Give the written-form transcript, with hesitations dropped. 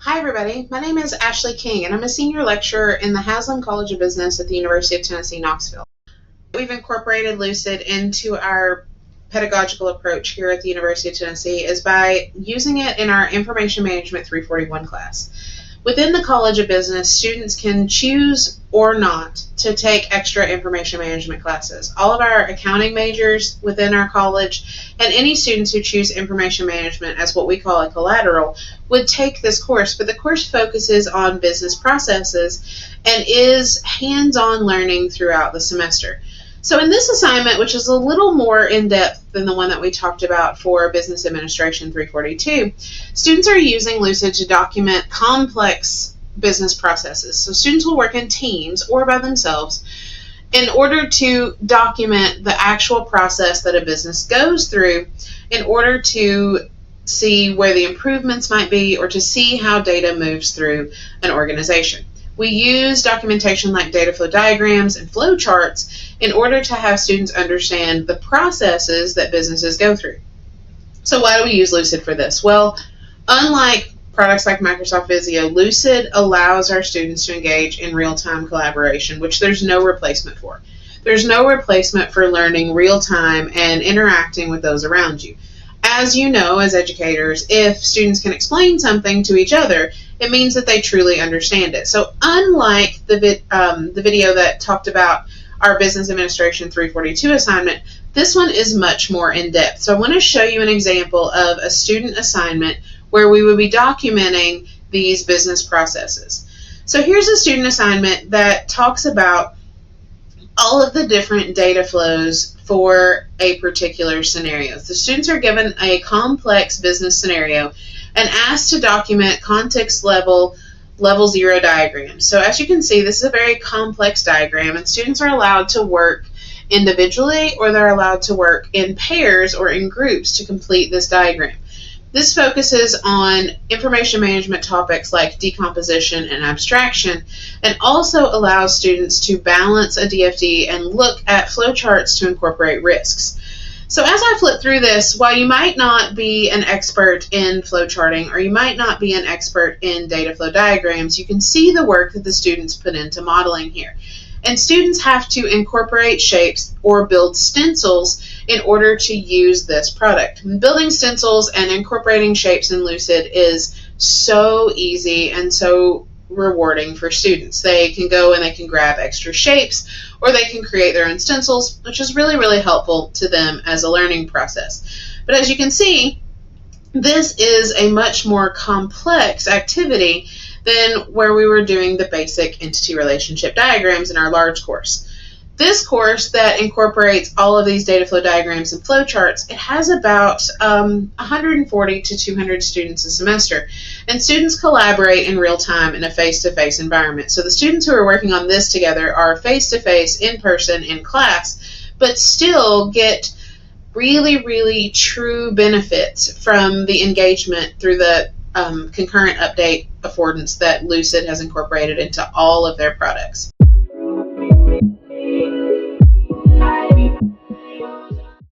Hi everybody, my name is Ashley King and I'm a senior lecturer in the Haslam College of Business at the University of Tennessee, Knoxville. We've incorporated Lucid into our pedagogical approach here at the University of Tennessee is by using it in our Information Management 341 class. Within the College of Business, students can choose or not to take extra information management classes. All of our accounting majors within our college and any students who choose information management as what we call a collateral would take this course, but the course focuses on business processes and is hands-on learning throughout the semester. So in this assignment, which is a little more in-depth than the one that we talked about for Business Administration 342, students are using Lucid to document complex business processes. So students will work in teams or by themselves in order to document the actual process that a business goes through in order to see where the improvements might be or to see how data moves through an organization. We use documentation like data flow diagrams and flow charts in order to have students understand the processes that businesses go through. So why do we use Lucid for this? Well, unlike products like Microsoft Visio, Lucid allows our students to engage in real-time collaboration, which there's no replacement for. There's no replacement for learning real-time and interacting with those around you. As you know, as educators, if students can explain something to each other, it means that they truly understand it. So unlike the video that talked about our Business Administration 342 assignment, this one is much more in-depth. So I want to show you an example of a student assignment where we would be documenting these business processes. So here's a student assignment that talks about all of the different data flows for a particular scenario. The students are given a complex business scenario and asked to document context level 0 diagrams. So as you can see, this is a very complex diagram, and students are allowed to work individually or they're allowed to work in pairs or in groups to complete this diagram. This focuses on information management topics like decomposition and abstraction, and also allows students to balance a DFD and look at flowcharts to incorporate risks. So as I flip through this, while you might not be an expert in flowcharting or you might not be an expert in data flow diagrams, you can see the work that the students put into modeling here. And students have to incorporate shapes or build stencils in order to use this product. Building stencils and incorporating shapes in Lucid is so easy and so rewarding for students. They can go and they can grab extra shapes or they can create their own stencils, which is really, really helpful to them as a learning process. But as you can see, this is a much more complex activity than where we were doing the basic entity relationship diagrams in our large course. This course that incorporates all of these data flow diagrams and flowcharts, it has about 140 to 200 students a semester, and students collaborate in real time in a face-to-face environment. So the students who are working on this together are face-to-face, in person, in class, but still get really, really true benefits from the engagement through the concurrent update affordance that Lucid has incorporated into all of their products.